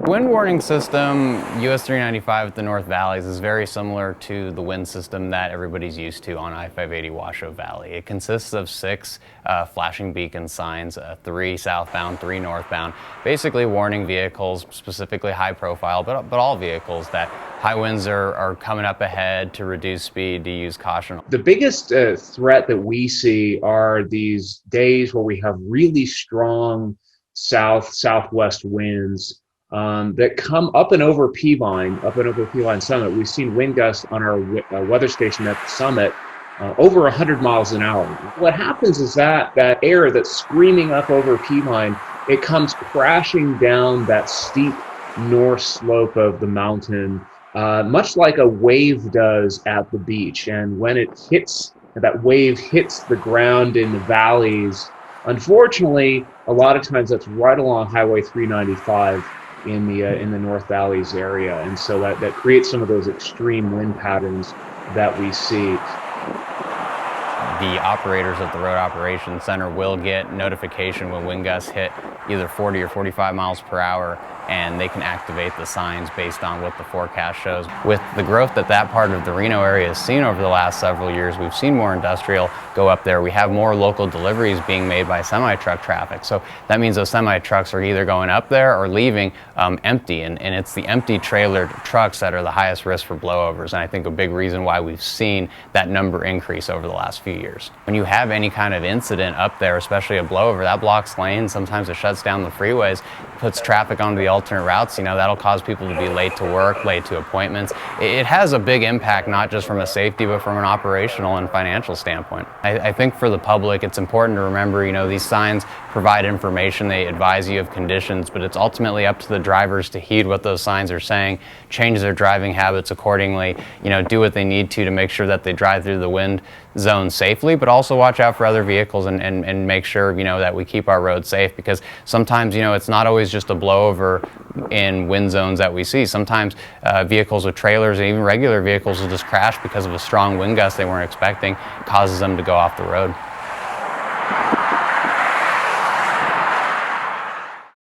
Wind warning system, US 395 at the North Valleys, is very similar to the wind system that everybody's used to on I-580 Washoe Valley. It consists of 6 flashing beacon signs, 3 southbound, 3 northbound, basically warning vehicles, specifically high profile, but all vehicles, that high winds are coming up ahead, to reduce speed, to use caution. The biggest threat that we see are these days where we have really strong southwest winds that come up and over Peavine Summit. We've seen wind gusts on our weather station at the summit over 100 miles an hour. What happens is that air that's screaming up over Peavine, it comes crashing down that steep north slope of the mountain, much like a wave does at the beach. And when that wave hits the ground in the valleys, unfortunately, a lot of times that's right along Highway 395 in the North Valleys area, and so that creates some of those extreme wind patterns that we see. The operators at the Road Operations Center will get notification when wind gusts hit either 40 or 45 miles per hour, and they can activate the signs based on what the forecast shows. With the growth that part of the Reno area has seen over the last several years, we've seen more industrial go up there. We have more local deliveries being made by semi-truck traffic. So that means those semi-trucks are either going up there or leaving empty, and it's the empty trailered trucks that are the highest risk for blowovers, and I think a big reason why we've seen that number increase over the last few years. When you have any kind of incident up there, especially a blowover, that blocks lanes, sometimes it shuts down the freeways, puts traffic onto the alternate routes. That'll cause people to be late to work, late to appointments. It has a big impact, not just from a safety, but from an operational and financial standpoint. I think for the public, it's important to remember, these signs provide information, they advise you of conditions, but it's ultimately up to the drivers to heed what those signs are saying, change their driving habits accordingly, do what they need to make sure that they drive through the wind zone safely, but also watch out for other vehicles and make sure, that we keep our roads safe, because sometimes, it's not always just a blowover in wind zones that we see. Sometimes vehicles with trailers and even regular vehicles will just crash because of a strong wind gust they weren't expecting, causes them to go off the road.